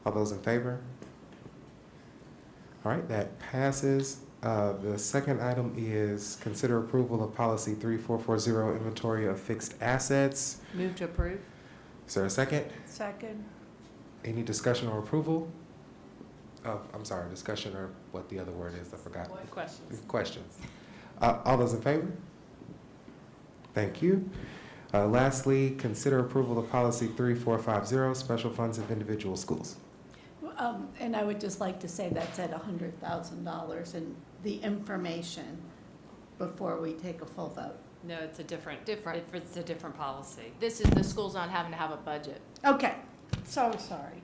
All those in favor? All right, that passes. The second item is consider approval of policy 3440, inventory of fixed assets. Move to approve. Is there a second? Second. Any discussion or approval? I'm sorry, discussion or what the other word is, I forgot. Questions? Questions. All those in favor? Thank you. Lastly, consider approval of policy 3450, special funds of individual schools. And I would just like to say that's at $100,000 and the information before we take a full vote. No, it's a different, Different. it's a different policy. This is the schools not having to have a budget. Okay, so sorry.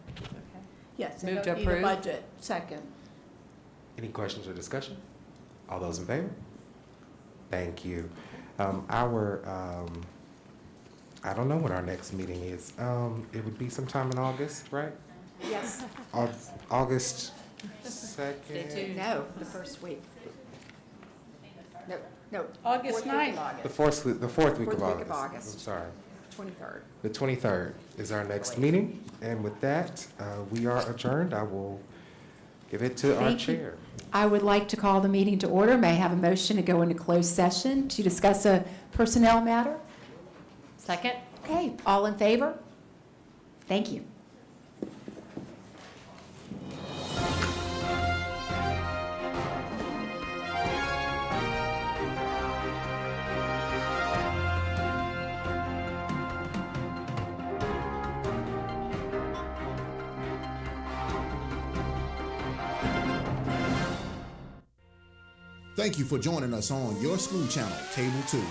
Yes, I Move to don't need a approve. budget. Second. Any questions or discussion? All those in favor? Thank you. I don't know when our next meeting is. It would be sometime in August, right? Yes. August 2nd? No, the first week. No. August 9th. The fourth week of Fourth week of August. August. I'm sorry. 23rd. The 23rd is our next meeting. And with that, we are adjourned. I will give it to our Thank you. chair. I would like to call the meeting to order. May I have a motion to go into closed session to discuss a personnel matter? Second? Okay, all in favor? Thank you. Thank you for joining us on Your School Channel, Cable 2.